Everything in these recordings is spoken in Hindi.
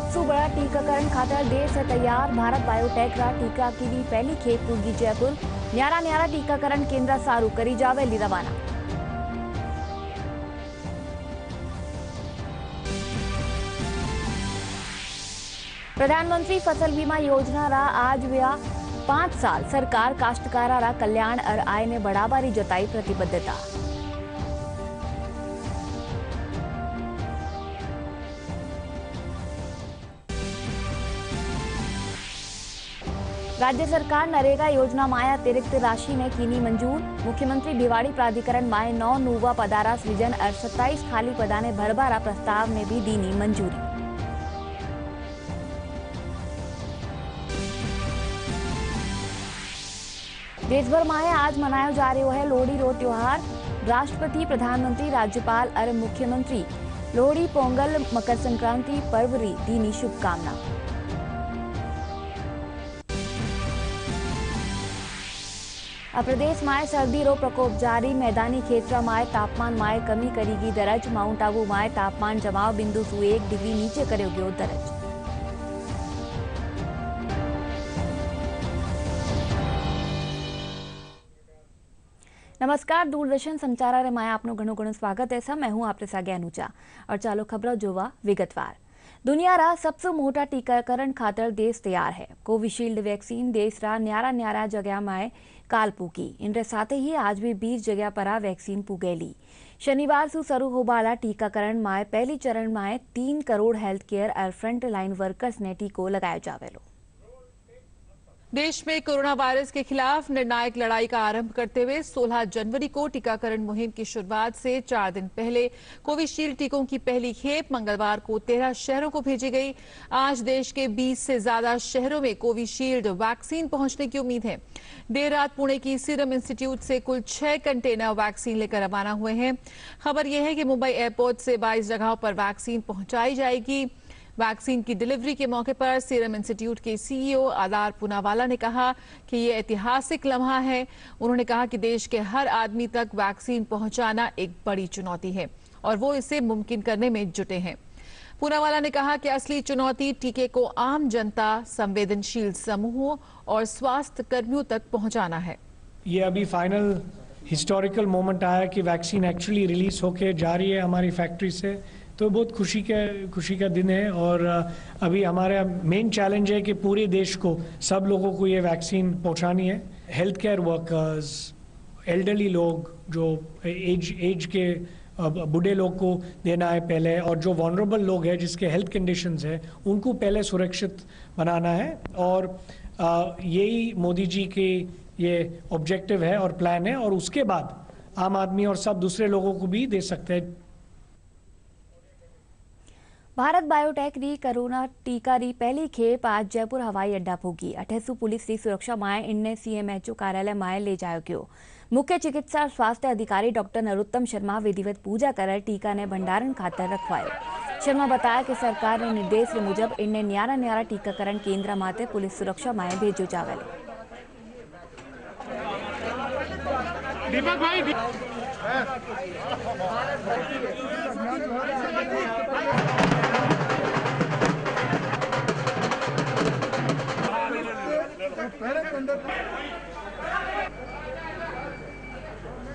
सबसे बड़ा टीकाकरण खातर देश है तैयार। भारत बायोटेक रा टीका की भी पहली खेप पूगी जयपुर। न्यारा न्यारा टीकाकरण केंद्र सारू करी जावेली रवाना। प्रधानमंत्री फसल बीमा योजना रा आज हुआ 5 साल। सरकार काश्तकारा रा कल्याण और आय ने बढ़ावा री जताई प्रतिबद्धता। राज्य सरकार नरेगा योजना माय अतिरिक्त राशि ने कीनी मंजूर। मुख्यमंत्री भिवाड़ी प्राधिकरण माय 9 नूवा पदारा सृजन और 27 खाली पदा ने भरभारा प्रस्ताव ने भी दीनी मंजूरी। देशभर में आज मनाया जा रहा है लोहड़ी रो त्योहार। राष्ट्रपति, प्रधानमंत्री, राज्यपाल और मुख्यमंत्री लोहड़ी, पोंगल, मकर संक्रांति पर्व री दीनी शुभकामना। प्रदेश में सर्दी रो प्रकोप जारी। मैदानी क्षेत्र में तापमान में कमी करेगी दर्ज। माउंट आबू में तापमान जमाव बिंदु से 1 डिग्री नीचे करो गयो दर्ज। नमस्कार, दूरदर्शन समाचार रे माया आपनो घणो घणो स्वागत है। मैं हूं आपरे सागे अनुजा और चालो खबरों जोवा विगतवार। दुनिया रा सबसे मोटा टीकाकरण खातर देश तैयार है। कोविशील्ड वैक्सीन देश रा न्यारा न्यारा जगह में काल पूगी। इनरे साथ ही आज भी 20 जगह पर वैक्सीन पूगेली। शनिवार से शुरू होबाला टीकाकरण में पहली चरण में 3 करोड़ हेल्थ केयर और फ्रंट लाइन वर्कर्स ने टीको लगाया जावेलो। देश में कोरोना वायरस के खिलाफ निर्णायक लड़ाई का आरंभ करते हुए 16 जनवरी को टीकाकरण मुहिम की शुरुआत से 4 दिन पहले कोविशील्ड टीकों की पहली खेप मंगलवार को 13 शहरों को भेजी गई। आज देश के 20 से ज्यादा शहरों में कोविशील्ड वैक्सीन पहुंचने की उम्मीद है। देर रात पुणे की सीरम इंस्टीट्यूट से कुल 6 कंटेनर वैक्सीन लेकर रवाना हुए हैं। खबर यह है कि मुंबई एयरपोर्ट से 22 जगहों पर वैक्सीन पहुंचाई जाएगी। वैक्सीन की डिलीवरी के मौके पर सीरम इंस्टीट्यूट के सीईओ आदार पूनावाला ने कहा कि ये ऐतिहासिक लम्हा है। उन्होंने कहा कि देश के हर आदमी तक वैक्सीन पहुंचाना एक बड़ी चुनौती है और वो इसे मुमकिन करने में जुटे हैं। पूनावाला ने कहा कि असली चुनौती टीके को आम जनता, संवेदनशील समूहों और स्वास्थ्य कर्मियों तक पहुंचाना है। ये अभी फाइनल हिस्टोरिकल मोमेंट आया कि वैक्सीन एक्चुअली रिलीज होके जा रही है हमारी फैक्ट्री से, तो बहुत खुशी का दिन है। और अभी हमारा मेन चैलेंज है कि पूरे देश को, सब लोगों को ये वैक्सीन पहुंचानी है। हेल्थ केयर वर्कर्स, एल्डरली लोग, जो एज के बूढ़े लोग को देना है पहले, और जो वनरेबल लोग हैं जिसके हेल्थ कंडीशंस है उनको पहले सुरक्षित बनाना है। और यही मोदी जी की ये ऑब्जेक्टिव है और प्लान है, और उसके बाद आम आदमी और सब दूसरे लोगों को भी दे सकते हैं। भारत बायोटेक री कोरोना टीका री पहली खेप आज जयपुर हवाई अड्डा पहुंची। 28 पुलिस री सुरक्षा माए इनने सीएमएचओ कार्यालय माए ले जायो गयो। मुख्य चिकित्सा और स्वास्थ्य अधिकारी डॉक्टर नरोत्तम शर्मा विधिवत पूजा कर टीका ने भंडारण खातर रखवायो। शर्मा बताया कि सरकार ने निर्देश के मुजब इनने न्यारा न्यारा टीकाकरण केंद्र माते पुलिस सुरक्षा माए भेजो जावेलो।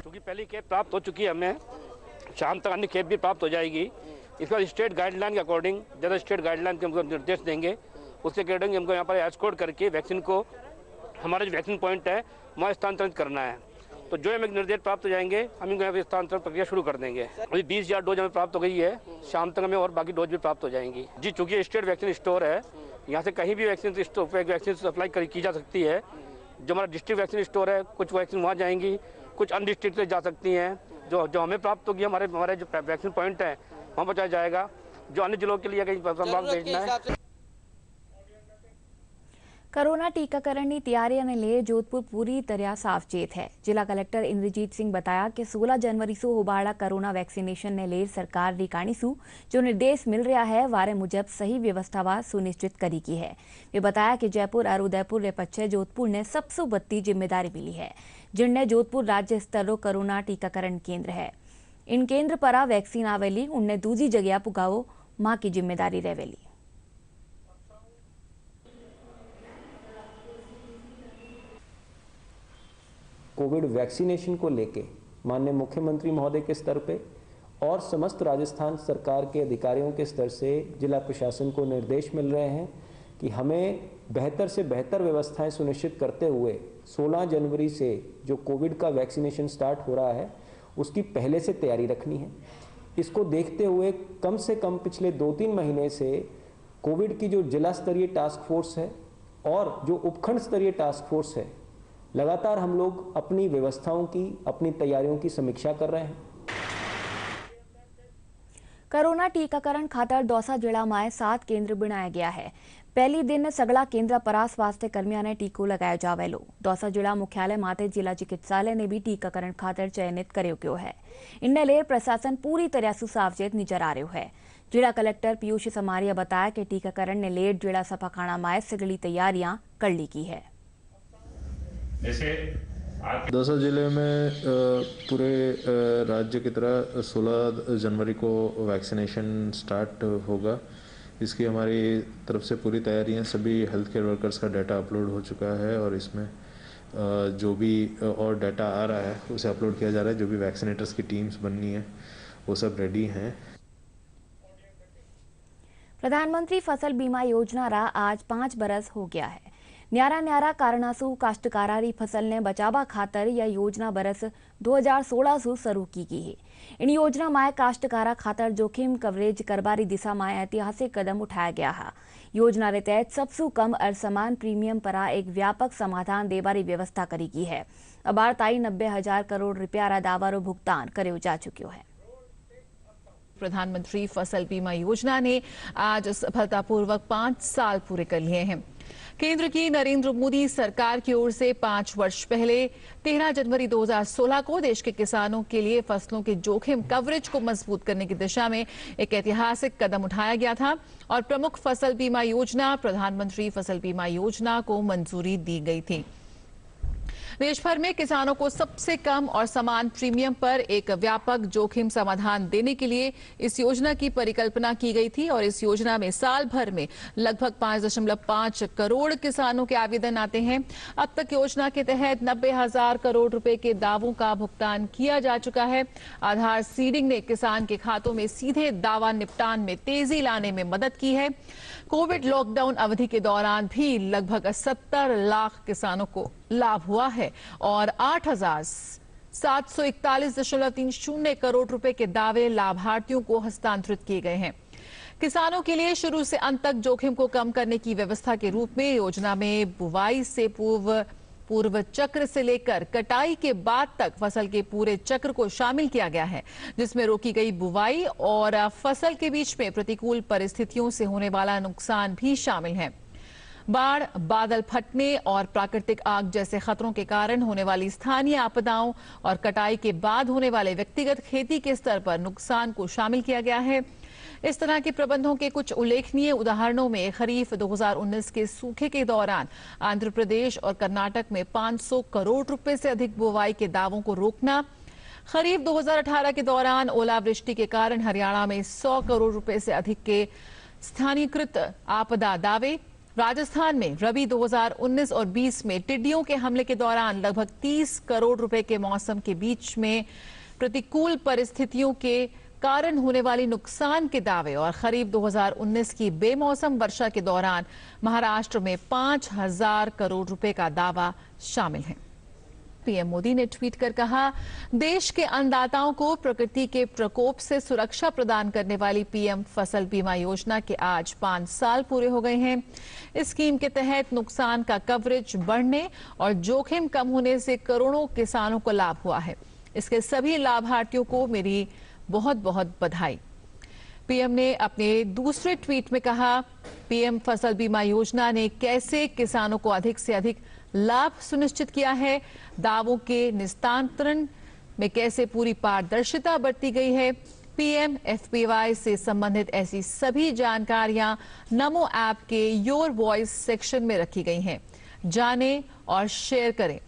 क्योंकि पहली खेप प्राप्त हो चुकी है, हमें शाम तक अन्य खेप भी प्राप्त हो जाएगी। इसके बाद स्टेट गाइडलाइन के अकॉर्डिंग जैसे स्टेट गाइडलाइन के हमको निर्देश देंगे, उसके अकॉर्डिंग हमको यहाँ पर एस्कॉर्ट करके वैक्सीन को हमारा जो वैक्सीन पॉइंट है वहाँ स्थानांतरित करना है। तो जो हमें निर्देश प्राप्त हो जाएंगे हम इनको यहाँ पर स्थानांतरण प्रक्रिया शुरू कर देंगे। अभी 20,000 डोज हमें प्राप्त हो गई है, शाम तक हमें और बाकी डोज भी प्राप्त हो जाएंगी। जी, चूँकि स्टेट वैक्सीन स्टोर है, यहाँ से कहीं भी वैक्सीन सप्लाई की जा सकती है। जो हमारा डिस्ट्रिक्ट वैक्सीन स्टोर है, कुछ वैक्सीन वहाँ जाएंगी, कुछ अनडिस्ट्रिक्ट से जा सकती हैं। जो हमें प्राप्त होगी हमारे जो वैक्सीन पॉइंट है वहाँ पहुँचाया जाएगा। जो अन्य जिलों के लिए कहीं संभाग भेजना है। कोरोना टीकाकरण की तैयारियां ने लिए जोधपुर पूरी तरह सावचेत है। जिला कलेक्टर इंद्रजीत सिंह बताया कि 16 जनवरी से होबाड़ा कोरोना वैक्सीनेशन ने ले सरकार रिकाणी सु जो निर्देश मिल रहा है वारे मुजब सही व्यवस्था सुनिश्चित करी की है। वे बताया कि जयपुर और उदयपुर रे पच्छे जोधपुर ने सबसे बत्ती जिम्मेदारी मिली है, जिनने जोधपुर राज्य स्तर कोरोना टीकाकरण केंद्र है। इन केंद्र पर वैक्सीन आवेली उनने दूसरी जगह पुगावो मां की जिम्मेदारी रहेली। कोविड वैक्सीनेशन को लेके माननीय मुख्यमंत्री महोदय के स्तर पे और समस्त राजस्थान सरकार के अधिकारियों के स्तर से जिला प्रशासन को निर्देश मिल रहे हैं कि हमें बेहतर से बेहतर व्यवस्थाएं सुनिश्चित करते हुए 16 जनवरी से जो कोविड का वैक्सीनेशन स्टार्ट हो रहा है उसकी पहले से तैयारी रखनी है। इसको देखते हुए कम से कम पिछले 2-3 महीने से कोविड की जो जिला स्तरीय टास्क फोर्स है और जो उपखंड स्तरीय टास्क फोर्स है, लगातार हम लोग अपनी व्यवस्थाओं की, अपनी तैयारियों की समीक्षा कर रहे हैं। कोरोना टीकाकरण खातर दौसा जिला में 7 केंद्र बनाया गया है। पहली दिन सगड़ा केंद्र पर स्वास्थ्य कर्मियों ने टीको लगाया जावेलो। दौसा जिला मुख्यालय माते जिला चिकित्सालय ने भी टीकाकरण खातर चयनित कर्यो गयो है। इनने ले प्रशासन पूरी तरह से सावचेत नजर आ रहा है। जिला कलेक्टर पीयूष समारिया बताया कि टीकाकरण ने लेट जिला सफाखाना में सगड़ी तैयारियां कर ली की है। दौसा जिले में पूरे राज्य की तरह 16 जनवरी को वैक्सीनेशन स्टार्ट होगा। इसकी हमारी तरफ से पूरी तैयारियां, सभी हेल्थ केयर वर्कर्स का डाटा अपलोड हो चुका है और इसमें जो भी और डाटा आ रहा है उसे अपलोड किया जा रहा है। जो भी वैक्सीनेटर्स की टीम्स बननी है वो सब रेडी हैं। प्रधानमंत्री फसल बीमा योजना रा आज 5 बरस हो गया है। न्यारा कारणासु काश्तकारारी फसल ने बचावा खातर यह योजना बरस 2016 से शुरू की गई है। इन योजना में काश्तकारा खातर जोखिम कवरेज करबारी दिशा में ऐतिहासिक कदम उठाया गया है। योजना के तहत सबसे कम और समान प्रीमियम पर एक व्यापक समाधान देवारी व्यवस्था करी गई है। अबार ताई 90,000 करोड़ रुपया रा दावारो भुगतान करो जा चुक्यो है। प्रधानमंत्री फसल बीमा योजना ने आज सफलतापूर्वक 5 साल पूरे कर लिए हैं। केंद्र की नरेंद्र मोदी सरकार की ओर से 5 वर्ष पहले 13 जनवरी 2016 को देश के किसानों के लिए फसलों के जोखिम कवरेज को मजबूत करने की दिशा में एक ऐतिहासिक कदम उठाया गया था और प्रमुख फसल बीमा योजना प्रधानमंत्री फसल बीमा योजना को मंजूरी दी गई थी। देश भर में किसानों को सबसे कम और समान प्रीमियम पर एक व्यापक जोखिम समाधान देने के लिए इस योजना की परिकल्पना की गई थी और इस योजना में साल भर में लगभग 5.5 करोड़ किसानों के आवेदन आते हैं। अब तक योजना के तहत 90,000 करोड़ रुपए के दावों का भुगतान किया जा चुका है। आधार सीडिंग ने किसान के खातों में सीधे दावा निपटान में तेजी लाने में मदद की है। कोविड लॉकडाउन अवधि के दौरान भी लगभग 70 लाख किसानों को लाभ हुआ है और 8,741.30 करोड़ रुपए के दावे लाभार्थियों को हस्तांतरित किए गए हैं। किसानों के लिए शुरू से अंत तक जोखिम को कम करने की व्यवस्था के रूप में योजना में बुवाई से पूर्व चक्र से लेकर कटाई के बाद तक फसल के पूरे चक्र को शामिल किया गया है, जिसमें रोकी गई बुवाई और फसल के बीच में प्रतिकूल परिस्थितियों से होने वाला नुकसान भी शामिल है। बाढ़, बादल फटने और प्राकृतिक आग जैसे खतरों के कारण होने वाली स्थानीय आपदाओं और कटाई के बाद होने वाले व्यक्तिगत खेती के स्तर पर नुकसान को शामिल किया गया है। इस तरह के प्रबंधों के कुछ उल्लेखनीय उदाहरणों में खरीफ 2019 के सूखे के दौरान आंध्र प्रदेश और कर्नाटक में 500 करोड़ रुपए से अधिक बुवाई के दावों को रोकना, खरीफ 2018 के दौरान ओलावृष्टि के कारण हरियाणा में 100 करोड़ रुपए से अधिक के स्थानीयकृत आपदा दावे, राजस्थान में रबी 2019 और 20 में टिड्डियों के हमले के दौरान लगभग 30 करोड़ रुपए के मौसम के बीच में प्रतिकूल परिस्थितियों के कारण होने वाली नुकसान के दावे और खरीफ 2019 की बेमौसम वर्षा के दौरान महाराष्ट्र में 5,000 करोड़ रुपए का दावा शामिल है। पीएम मोदी ने ट्वीट कर कहा, देश के अन्नदाताओं को प्रकृति के प्रकोप से सुरक्षा प्रदान करने वाली पीएम फसल बीमा योजना के आज 5 साल पूरे हो गए हैं। इस स्कीम के तहत नुकसान का कवरेज बढ़ने और जोखिम कम होने से करोड़ों किसानों को लाभ हुआ है। इसके सभी लाभार्थियों को मेरी बहुत बहुत बधाई। पीएम ने अपने दूसरे ट्वीट में कहा, पीएम फसल बीमा योजना ने कैसे किसानों को अधिक से अधिक लाभ सुनिश्चित किया है, दावों के निस्तारण में कैसे पूरी पारदर्शिता बरती गई है। पीएम एफपीवाई से संबंधित ऐसी सभी जानकारियां नमो ऐप के योर वॉइस सेक्शन में रखी गई हैं। जानें और शेयर करें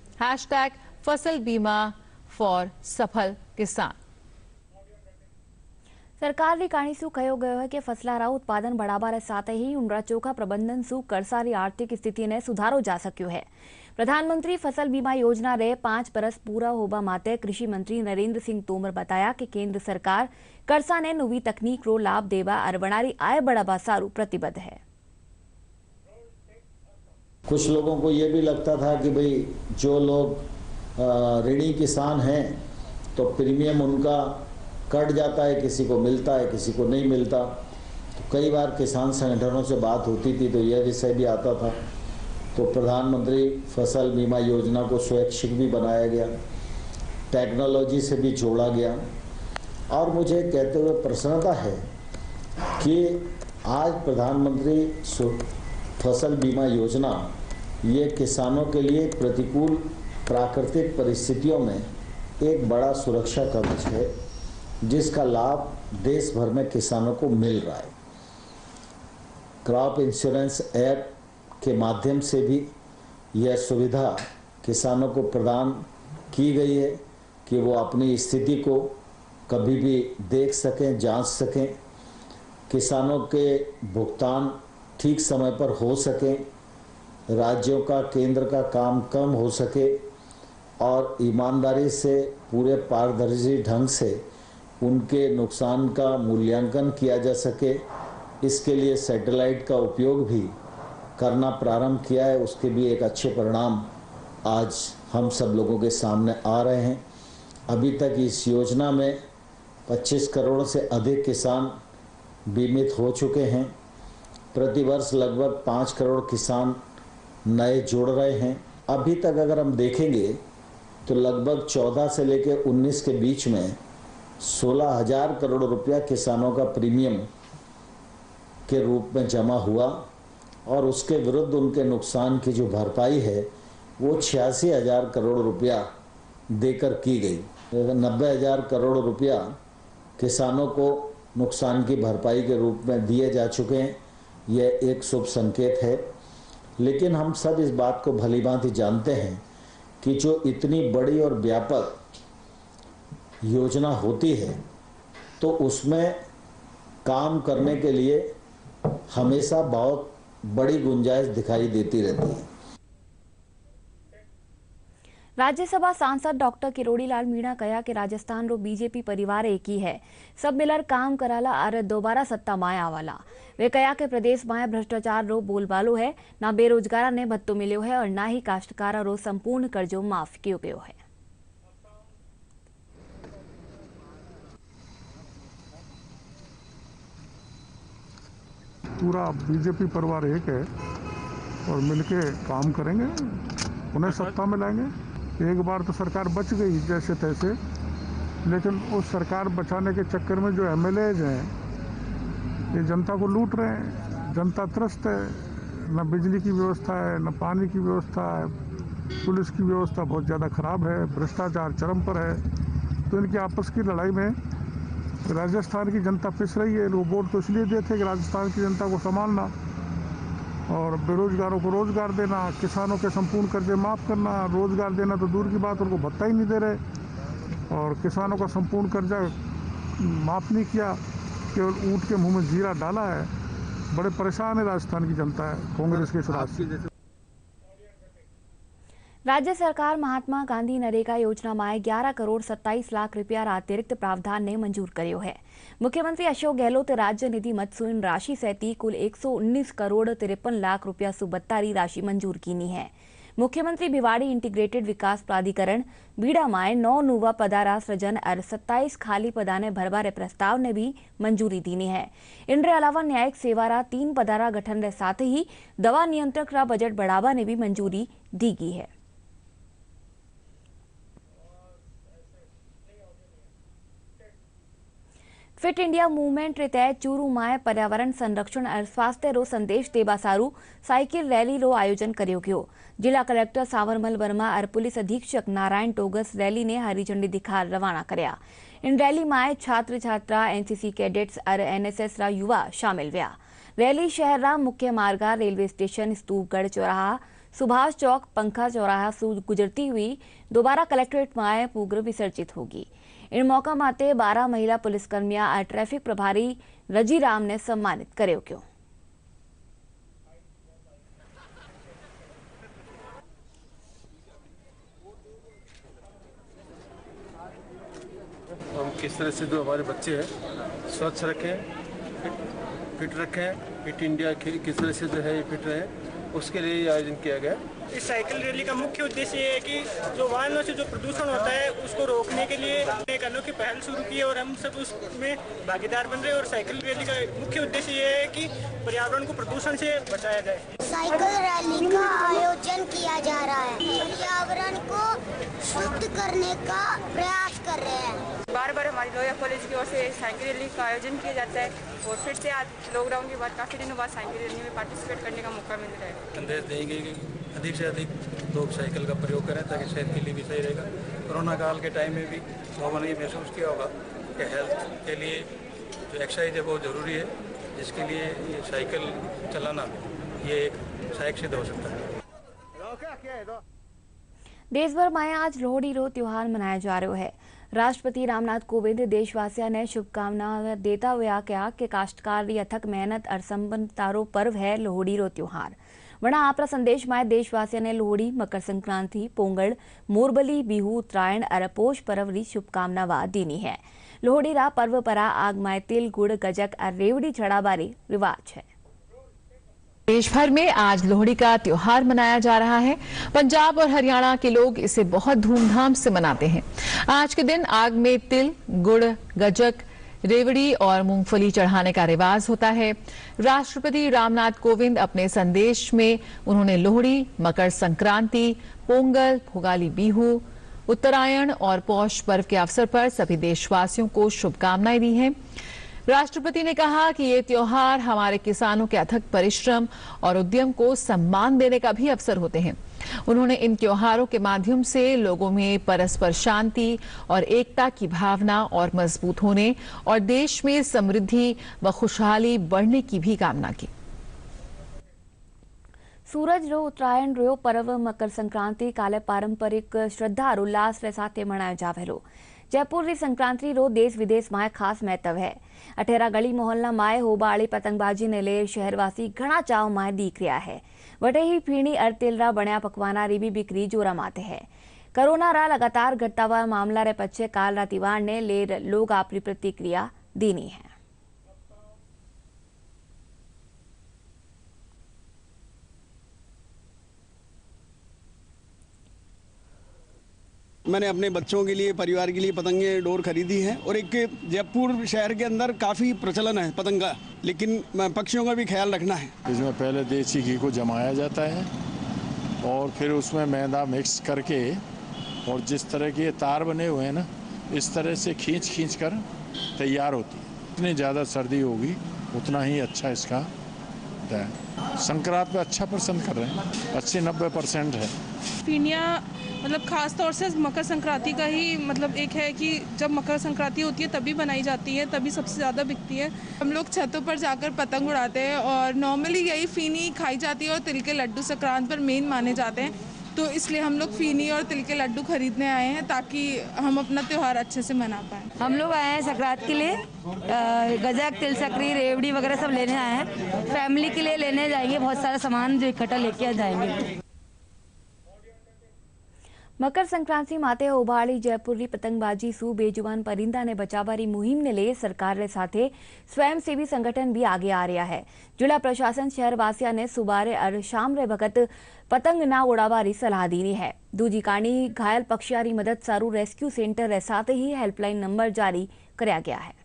#फसल बीमा फॉर सफल किसान। સરકારની કાણી શું કયો ગયો है कि ફસલારા ઉત્પાદન बढ़ावा સાથે ही उनरा ચોખા પ્રબંધન શું કરસારી आर्थिक स्थिति ने सुधारो जा सक्यो है। प्रधानमंत्री फसल बीमा योजना रे 5 बरस पूरा होबा माटे कृषि मंत्री नरेंद्र सिंह तोमर बताया कि केंद्र सरकार करसा ने नवी तकनीक रो लाभ देवा और वणारी आय बढ़ावा सारू प्रतिबद्ध है। कुछ लोगों को ये भी लगता था कि भाई जो लोग ऋणी किसान हैं तो प्रीमियम उनका कट जाता है, किसी को मिलता है किसी को नहीं मिलता। तो कई बार किसान संगठनों से बात होती थी तो यह विषय भी आता था। तो प्रधानमंत्री फसल बीमा योजना को स्वैच्छिक भी बनाया गया, टेक्नोलॉजी से भी जोड़ा गया और मुझे कहते हुए प्रसन्नता है कि आज प्रधानमंत्री फसल बीमा योजना ये किसानों के लिए प्रतिकूल प्राकृतिक परिस्थितियों में एक बड़ा सुरक्षा कवच है जिसका लाभ देश भर में किसानों को मिल रहा है। क्रॉप इंश्योरेंस ऐप के माध्यम से भी यह सुविधा किसानों को प्रदान की गई है कि वो अपनी स्थिति को कभी भी देख सकें, जांच सकें, किसानों के भुगतान ठीक समय पर हो सकें, राज्यों का केंद्र का काम कम हो सके और ईमानदारी से पूरे पारदर्शी ढंग से उनके नुकसान का मूल्यांकन किया जा सके। इसके लिए सैटेलाइट का उपयोग भी करना प्रारंभ किया है, उसके भी एक अच्छे परिणाम आज हम सब लोगों के सामने आ रहे हैं। अभी तक इस योजना में 25 करोड़ से अधिक किसान बीमित हो चुके हैं। प्रतिवर्ष लगभग 5 करोड़ किसान नए जुड़ रहे हैं। अभी तक अगर हम देखेंगे तो लगभग 14 से लेकर 19 के बीच में 16,000 करोड़ रुपया किसानों का प्रीमियम के रूप में जमा हुआ और उसके विरुद्ध उनके नुकसान की जो भरपाई है वो 86,000 करोड़ रुपया देकर की गई। 90,000 करोड़ रुपया किसानों को नुकसान की भरपाई के रूप में दिए जा चुके हैं। यह एक शुभ संकेत है, लेकिन हम सब इस बात को भलीभांति जानते हैं कि जो इतनी बड़ी और व्यापक योजना होती है तो उसमें काम करने के लिए हमेशा बहुत बड़ी गुंजाइश दिखाई देती रहती है। राज्यसभा सांसद डॉक्टर किरोड़ीलाल मीणा कहा कि राजस्थान रो बीजेपी परिवार एक ही है, सब मिलकर काम कराला और दोबारा सत्ता माए आवाला। वे कहा कि प्रदेश में भ्रष्टाचार रो बोलबालो है, ना बेरोजगार ने भत्तो मिलो है और ना ही काश्तकारा रो संपूर्ण कर्जो माफ कियो गयो है। पूरा बीजेपी परिवार एक है और मिलके काम करेंगे, उन्हें सत्ता में लाएंगे। एक बार तो सरकार बच गई जैसे तैसे, लेकिन उस सरकार बचाने के चक्कर में जो एमएलएज हैं ये जनता को लूट रहे हैं। जनता त्रस्त है, न बिजली की व्यवस्था है, न पानी की व्यवस्था है, पुलिस की व्यवस्था बहुत ज़्यादा खराब है, भ्रष्टाचार चरम पर है। तो इनकी आपस की लड़ाई में राजस्थान की जनता पिस रही है। लोग वोट तो इसलिए देते कि राजस्थान की जनता को संभालना और बेरोजगारों को रोजगार देना, किसानों के संपूर्ण कर्जे माफ़ करना। रोजगार देना तो दूर की बात, उनको भत्ता ही नहीं दे रहे और किसानों का संपूर्ण कर्जा माफ़ नहीं किया, केवल ऊँट के मुंह में जीरा डाला है। बड़े परेशान है राजस्थान की जनता है कांग्रेस के राज। राज्य सरकार महात्मा गांधी नरेगा योजना में 11 करोड़ 27 लाख रुपया अतिरिक्त प्रावधान ने मंजूर कर्यो है। मुख्यमंत्री अशोक गहलोत राज्य निधि मतसून राशि सहित कुल 119 करोड़ 53 लाख रुपया सुबत्तारी राशि मंजूर कीनी है। मुख्यमंत्री भिवाड़ी इंटीग्रेटेड विकास प्राधिकरण बीड़ा में 9 नुवा पदारा सृजन और 27 खाली पदा ने भरवारे प्रस्ताव ने भी मंजूरी दीनी है। इनके अलावा न्यायिक सेवारा 3 पदारा गठन के साथ ही दवा नियंत्रक रा बजट बढ़ावा ने भी मंजूरी दी गई है। फिट इंडिया मूवमेंट रे तहत चूरू में पर्यावरण संरक्षण और स्वास्थ्य रो संदेश देवा सारू साइकिल रैली रो आयोजन कर्यो गयो। जिला कलेक्टर सावरमल वर्मा और पुलिस अधीक्षक नारायण टोगस रैली ने हरी झंडी दिखा रवाना कर्या। इन रैली में छात्र छात्रा, एनसीसी कैडेट्स और एनएसएस रा युवा शामिल हुआ। रैली शहर रा मुख्य मार्गा, रेलवे स्टेशन, स्तूपगढ़ चौराहा, सुभाष चौक, पंखा चौराहा से गुजरती हुई दोबारा कलेक्ट्रेट में पूर्व विसर्जित होगी। इन मौका माते 12 महिला पुलिसकर्मियां ट्रैफिक प्रभारी रजी राम ने सम्मानित कर्यो क्यों। हम किस तरह से जो हमारे बच्चे हैं स्वच्छ रखें, फिट रखें, फिट इंडिया किस तरह से जो है ये फिट रहे, उसके लिए ये आयोजन किया गया। इस साइकिल रैली का मुख्य उद्देश्य ये है कि जो वाहनों से जो प्रदूषण होता है उसको रोकने के लिए एक अनोखी पहल शुरू की है और हम सब उसमें भागीदार बन रहे हैं। और साइकिल रैली का मुख्य उद्देश्य ये है कि पर्यावरण को प्रदूषण से बचाया जाए। साइकिल रैली का आयोजन किया जा रहा है, पर्यावरण को शुद्ध करने का प्रयास कर रहे हैं। बार बार हमारी लोहिया कॉलेज की ओर से साइकिल रैली का आयोजन किया जाता है और फिर से आज लॉकडाउन के बाद काफ़ी दिनों बाद साइकिल रैली में पार्टिसिपेट करने का मौका मिल रहा है। संदेश देंगे कि अधिक से अधिक लोग साइकिल का प्रयोग करें ताकि सेहत के लिए भी सही रहेगा। कोरोना काल के टाइम में भी लोगों ने ये महसूस किया होगा कि हेल्थ के लिए जो एक्सरसाइज है बहुत ज़रूरी है, जिसके लिए ये साइकिल चलाना ये एक सहायक सिद्ध हो सकता है। देश भर में आज लोहड़ी रो त्योहार मनाया जा रहा है। राष्ट्रपति रामनाथ कोविंद देशवासियों ने शुभकामनाएं देता हुए कहा कि काश्तकार की अथक मेहनत और संपन्नता रो पर्व है लोहड़ी रो त्योहार। वरना आपरा संदेश में देशवासियों ने लोहड़ी, मकर संक्रांति, पोंगल, मोरबली, बिहू, उत्तरायण और पोष पर्व की शुभकामनाएं देनी है। लोहड़ी रा पर्व पर आग में तिल, गुड़, गजक और रेवड़ी चढ़ाबारी रिवाज है। देश भर में आज लोहड़ी का त्योहार मनाया जा रहा है। पंजाब और हरियाणा के लोग इसे बहुत धूमधाम से मनाते हैं। आज के दिन आग में तिल, गुड़, गजक, रेवड़ी और मूंगफली चढ़ाने का रिवाज होता है। राष्ट्रपति रामनाथ कोविंद अपने संदेश में उन्होंने लोहड़ी, मकर संक्रांति, पोंगल, भोगाली बिहू, उत्तरायण और पौष पर्व के अवसर पर सभी देशवासियों को शुभकामनाएं दी हैं। राष्ट्रपति ने कहा कि ये त्योहार हमारे किसानों के अथक परिश्रम और उद्यम को सम्मान देने का भी अवसर होते हैं। उन्होंने इन त्योहारों के माध्यम से लोगों में परस्पर शांति और एकता की भावना और मजबूत होने और देश में समृद्धि व खुशहाली बढ़ने की भी कामना की। सूरज रो उत्तरायण रो पर्व मकर संक्रांति काले पारंपरिक श्रद्धा और उल्लास रे साथे मनायो जावेलो। जयपुर री संक्रांति रो देश विदेश में खास महत्व है। अठेरा गली मोहल्ला माए होबाड़ी पतंगबाजी ने ले शहरवासी घना चाव माए दीख रहा है। वटे ही फीणी और तिलरा बण्या पकवाना री भी बिक्री जोरा माते है। कोरोना रा लगातार घटता हुआ मामला रे पछे काल रातिवार ने ले लोग आपरी प्रतिक्रिया दीनी है। मैंने अपने बच्चों के लिए, परिवार के लिए पतंगे डोर खरीदी है और एक जयपुर शहर के अंदर काफ़ी प्रचलन है पतंग का, लेकिन पक्षियों का भी ख्याल रखना है। इसमें पहले देसी घी को जमाया जाता है और फिर उसमें मैदा मिक्स करके और जिस तरह के तार बने हुए हैं ना, इस तरह से खींच कर तैयार होती है। जितनी ज़्यादा सर्दी होगी उतना ही अच्छा इसका है। संक्रांत पे अच्छा पसंद कर रहे हैं, 80-90% है। पीनिया मतलब खास तौर से मकर संक्रांति का ही मतलब एक है कि जब मकर संक्रांति होती है तभी बनाई जाती है, तभी सबसे ज़्यादा बिकती है। हम लोग छतों पर जाकर पतंग उड़ाते हैं और नॉर्मली यही फीनी खाई जाती है और तिल के लड्डू संक्रांत पर मेन माने जाते हैं, तो इसलिए हम लोग फीनी और तिल के लड्डू खरीदने आए हैं ताकि हम अपना त्यौहार अच्छे से मना पाएँ। हम लोग आए हैं संक्रांत के लिए, गजक, तिल सक्री, रेवड़ी वगैरह सब लेने आए हैं। फैमिली के लिए लेने जाएंगे, बहुत सारा सामान जो इकट्ठा लेके जाएंगे। मकर संक्रांति माते उबाड़ी जयपुर री पतंगबाजी सू बेजुबान परिंदा ने बचावारी मुहिम ने ले सरकार रे साथे स्वयंसेवी संगठन भी आगे आ रहा है। जिला प्रशासन शहरवासियों ने सुबारे और शाम रे वक्त पतंग ना उड़ावारी सलाह दी है। दूजी कानी घायल पक्षियों री मदद सारू रेस्क्यू सेंटर रे साथ ही हेल्पलाइन नंबर जारी कराया गया है।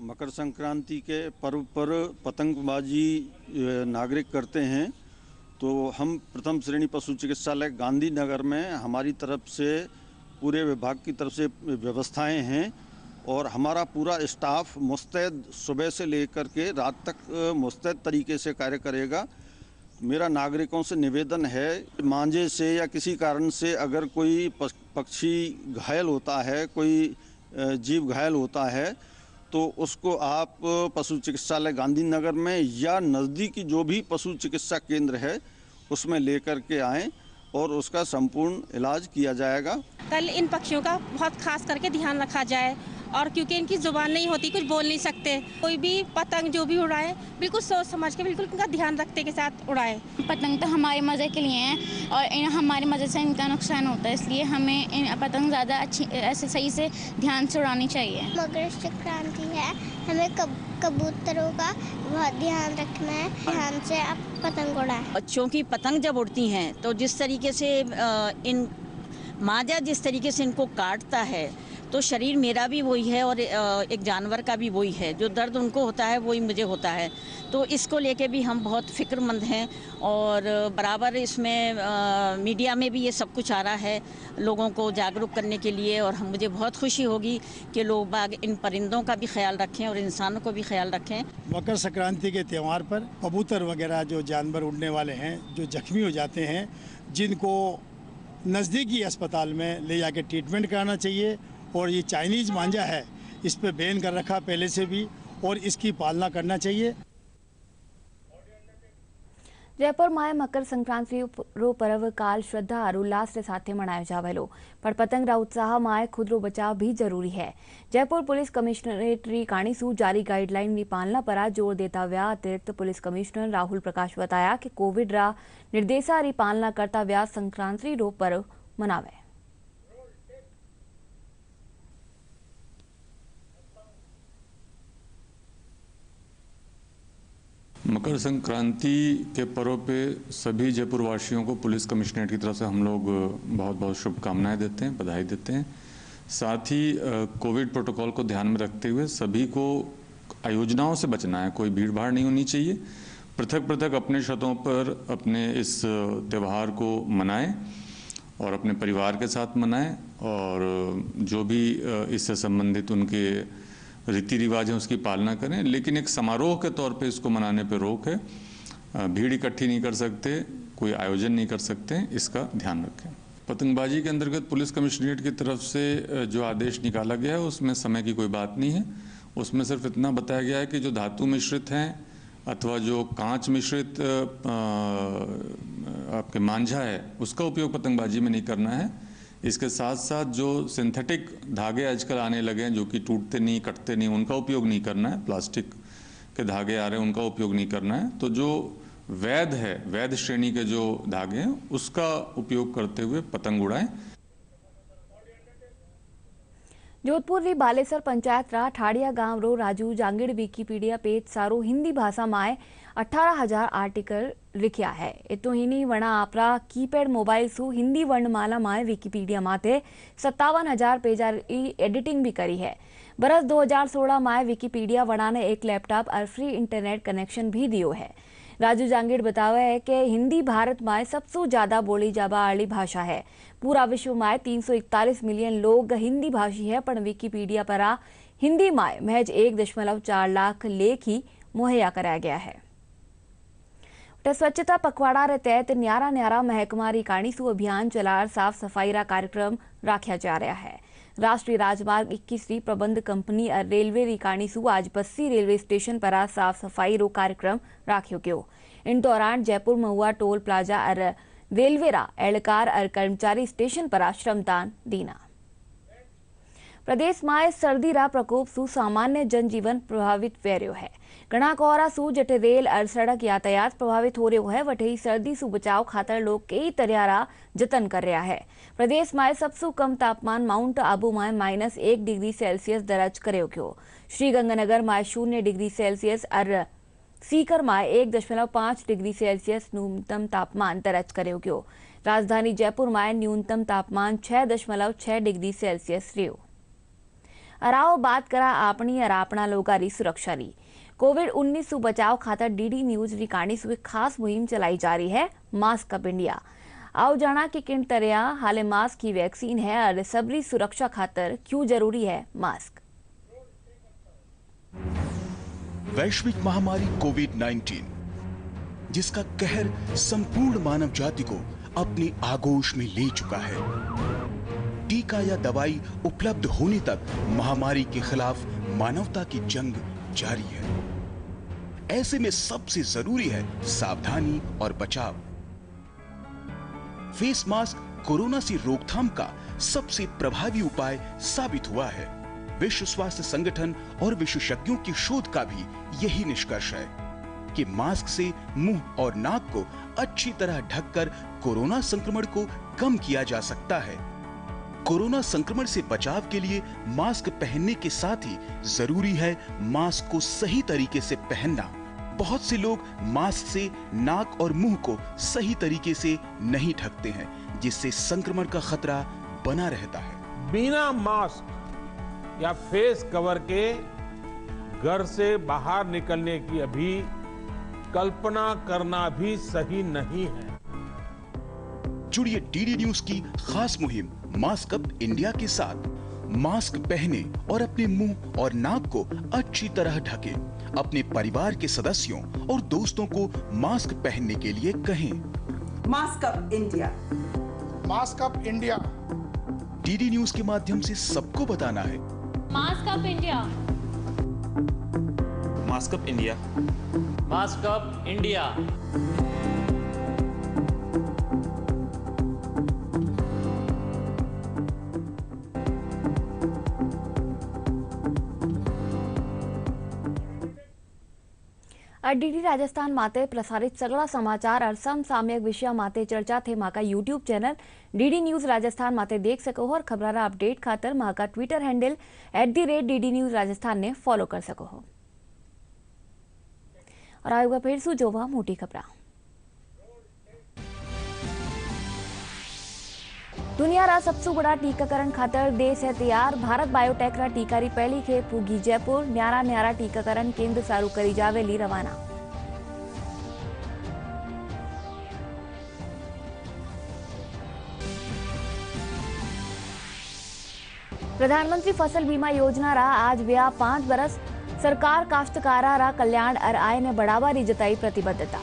मकर संक्रांति के पर्व पर पतंगबाजी नागरिक करते हैं, तो हम प्रथम श्रेणी पशु चिकित्सालय गांधीनगर में हमारी तरफ से पूरे विभाग की तरफ से व्यवस्थाएं हैं और हमारा पूरा स्टाफ मुस्तैद सुबह से लेकर के रात तक मुस्तैद तरीके से कार्य करेगा। मेरा नागरिकों से निवेदन है, मांझे से या किसी कारण से अगर कोई पक्षी घायल होता है, कोई जीव घायल होता है, तो उसको आप पशु चिकित्सालय गांधीनगर में या नज़दीकी जो भी पशु चिकित्सा केंद्र है उसमें लेकर के आएँ और उसका संपूर्ण इलाज किया जाएगा। कल इन पक्षियों का बहुत खास करके ध्यान रखा जाए, और क्योंकि इनकी जुबान नहीं होती, कुछ बोल नहीं सकते, कोई भी पतंग जो भी उड़ाए बिल्कुल सोच समझ के, बिल्कुल इनका ध्यान रखते के साथ उड़ाए। पतंग तो हमारे मज़े के लिए हैं और हमारे मज़े से इनका नुकसान होता है, इसलिए हमें इन पतंग ज़्यादा अच्छी ऐसे सही से ध्यान से उड़ानी चाहिए। मकर संक्रांति है, हमें कबूतरों का बहुत ध्यान रखना है, ध्यान से आप पतंग उड़ाएं। बच्चों की पतंग जब उड़ती हैं तो जिस तरीके से इन माजा जिस तरीके से इनको काटता है, तो शरीर मेरा भी वही है और एक जानवर का भी वही है, जो दर्द उनको होता है वही मुझे होता है। तो इसको लेके भी हम बहुत फिक्रमंद हैं और बराबर इसमें मीडिया में भी ये सब कुछ आ रहा है लोगों को जागरूक करने के लिए, और मुझे बहुत खुशी होगी कि लोग बाग इन परिंदों का भी ख्याल रखें और इंसानों को भी ख्याल रखें। मकर संक्रांति के त्यौहार पर कबूतर वगैरह जो जानवर उड़ने वाले हैं, जो जख्मी हो जाते हैं, जिनको नज़दीकी अस्पताल में ले जाके ट्रीटमेंट कराना चाहिए। और ये चाइनीज़ मांझा है, इस पे बैन कर रखा पहले से भी, और इसकी पालना करना चाहिए। જયપુરમાં મકર સંક્રાંતિનો પર્વ કાલ શ્રદ્ધા और उल्लास के साथ मनायो जावेलो, पर पतंगरा उत्साह में खुदरो बचाव भी जरूरी है। जयपुर पुलिस कमिश्नरेट काणीसू जारी गाइडलाइन की पालना पर जोर देता व्या अतिरिक्त पुलिस कमिश्नर राहुल प्रकाश बताया कि कोविड रा निर्देशा री पालना करता व्या संक्रांति रो पर्व मनावे। मकर संक्रांति के पर्व पे सभी जयपुर वासियों को पुलिस कमिश्नरेट की तरफ से हम लोग बहुत बहुत शुभकामनाएं देते हैं, बधाई देते हैं। साथ ही कोविड प्रोटोकॉल को ध्यान में रखते हुए सभी को आयोजनाओं से बचना है, कोई भीड़ भाड़ नहीं होनी चाहिए। पृथक पृथक अपने छतों पर अपने इस त्यौहार को मनाएं और अपने परिवार के साथ मनाएं, और जो भी इससे संबंधित उनके रीति रिवाज हैं उसकी पालना करें, लेकिन एक समारोह के तौर पे इसको मनाने पे रोक है। भीड़ इकट्ठी नहीं कर सकते, कोई आयोजन नहीं कर सकते, इसका ध्यान रखें। पतंगबाजी के अंतर्गत पुलिस कमिश्नरेट की तरफ से जो आदेश निकाला गया है उसमें समय की कोई बात नहीं है। उसमें सिर्फ इतना बताया गया है कि जो धातु मिश्रित हैं अथवा जो कांच मिश्रित आपके मांझा है उसका उपयोग पतंगबाजी में नहीं करना है। इसके साथ साथ जो सिंथेटिक धागे आजकल आने लगे हैं जो कि टूटते नहीं, कटते नहीं, उनका उपयोग नहीं करना है। प्लास्टिक के धागे आ रहे हैं उनका उपयोग नहीं करना है। तो जो वैध है, वैध श्रेणी के जो धागे हैं उसका उपयोग करते हुए पतंग उड़ाएं। जोधपुर री बालेसर पंचायत रा ठाड़िया गांव रो राजू जांगीड़ विकीपीडिया पेज सारो हिंदी भाषा में 18,000 आर्टिकल लिखिया है। इतो ही नहीं वणा आपरा कीपैड मोबाइल सु हिंदी वर्णमाला में विकीपीडिया माथे 57,000 पेजा एडिटिंग भी करी है। बरस 2016 में विकीपीडिया वणा ने एक लैपटॉप और फ्री इंटरनेट कनेक्शन भी दियो है। राजू जांगीड़ बतावे है कि हिंदी भारत में सबसे ज्यादा बोली जाबा वाली भाषा है। पूरा विश्व में 341 मिलियन लोग हिंदी भाषी है, पर विकीपीडिया पर हिंदी में महज 1.4 लाख लेख ही मुहैया कराया गया है। स्वच्छता पखवाड़ा रे तहत न्यारा न्यारा महकमारी काणीसू अभियान चलार साफ सफाई रा कार्यक्रम राख्या जा रहा है। राष्ट्रीय राजमार्ग 21 री प्रबंध कंपनी और रेलवे री काणीसू आज बस्सी रेलवे स्टेशन पर साफ सफाई रो कार्यक्रम राख्यो गयो। इन दौरान जयपुर महुआ टोल प्लाजा और रेलवे रा एहलकार और कर्मचारी स्टेशन पर श्रमदान दीना। प्रदेश में सर्दी रा प्रकोप सु सामान्य जनजीवन प्रभावित वेर्यो है। घना कोहरा सु जटे रेल और सड़क यातायात प्रभावित हो रहा है, वटे ही सर्दी सु बचाव खातर लोग कई तरह रा जतन कर रहा है। प्रदेश में सबसे कम तापमान माउंट आबू में -1 डिग्री सेल्सियस दर्ज करो गयो। श्रीगंगानगर में 0 डिग्री सेल्सियस और सीकर में 1.5 डिग्री सेल्सियस न्यूनतम तापमान दर्ज करो गयो। राजधानी जयपुर में न्यूनतम तापमान 6.6 डिग्री सेल्सियस रह्यो। अराओ बात करा अपनी और अपना लोगारी सुरक्षा री। कोविड-19 सु बचाव खातर डीडी न्यूज री काणीसू एक खास मुहिम चलाई जा रही है, मास्क अप इंडिया। आओ जाना कि किन तरह हाले मास्क की वैक्सीन है और सबरी सुरक्षा खातर क्यों जरूरी है मास्क। वैश्विक महामारी कोविड-19 जिसका कहर संपूर्ण मानव जाति को अपनी आगोश में ले चुका है। टीका या दवाई उपलब्ध होने तक महामारी के खिलाफ मानवता की जंग जारी है। ऐसे में सबसे जरूरी है सावधानी और बचाव। फेस मास्क कोरोना से रोकथाम का सबसे प्रभावी उपाय साबित हुआ है। विश्व स्वास्थ्य संगठन और विशेषज्ञों की शोध का भी यही निष्कर्ष है कि मास्क से मुंह और नाक को अच्छी तरह ढककर कोरोना संक्रमण को कम किया जा सकता है। कोरोना संक्रमण से बचाव के लिए मास्क पहनने के साथ ही जरूरी है मास्क को सही तरीके से पहनना। बहुत से लोग मास्क से नाक और मुंह को सही तरीके से नहीं ढकते हैं, जिससे संक्रमण का खतरा बना रहता है। बिना मास्क या फेस कवर के घर से बाहर निकलने की अभी कल्पना करना भी सही नहीं है। जुड़िए डीडी न्यूज की खास मुहिम मास्क अप इंडिया के साथ। मास्क पहने और अपने मुंह और नाक को अच्छी तरह ढकें। अपने परिवार के सदस्यों और दोस्तों को मास्क पहनने के लिए कहें। Mask up India, mask up India. DD news के माध्यम से सबको बताना है mask up India, mask up India, mask up India. DD Rajasthan माते प्रसारित सगळा समाचार और समसामयिक विषय माते चर्चा थे माका YouTube channel DD news Rajasthan माते देख सको हो और खबरारा अपडेट खातर माका Twitter handle @DD news Rajasthan ने फॉलो कर सको हो। और आएगा फिर सु जोवा मोटी खबरा। दुनिया रा सबसे बड़ा टीकाकरण खातर देश है तैयार। भारत बायोटेक रा टीका री पहली खेप पूगी जयपुर। न्यारा टीकाकरण केंद्र सारू करी जावेली रवाना। प्रधानमंत्री फसल बीमा योजना रा आज व्या 5 बरस। सरकार काश्तकारा रा कल्याण और आय ने बढ़ावा री जताई प्रतिबद्धता।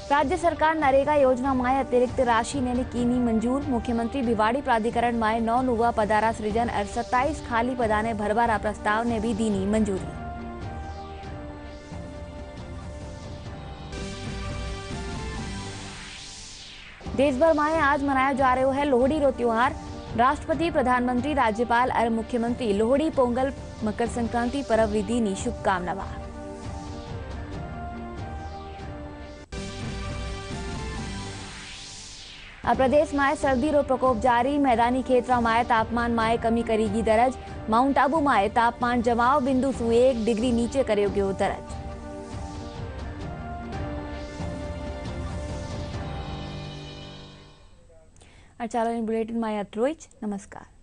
राज्य सरकार नरेगा योजना माय अतिरिक्त राशि ने कीनी मंजूर। मुख्यमंत्री भिवाड़ी प्राधिकरण माय 9 नुवा पदारा सृजन और 27 खाली पदाने भरवारा प्रस्ताव ने भी दीनी मंजूरी। देश भर में आज मनाया जा रहा है लोहड़ी रो त्योहार। राष्ट्रपति, प्रधानमंत्री, राज्यपाल और मुख्यमंत्री लोहड़ी, पोंगल, मकर संक्रांति पर्व री नी शुभकामना। प्रदेश में सर्दी रो प्रकोप जारी। मैदानी क्षेत्र में तापमान में कमी करेगी दर्ज। माउंट आबू में तापमान जमाव बिंदु सु 1 डिग्री नीचे करो गयो दर्ज। चलो बुलेटिन में आटलू ज। नमस्कार।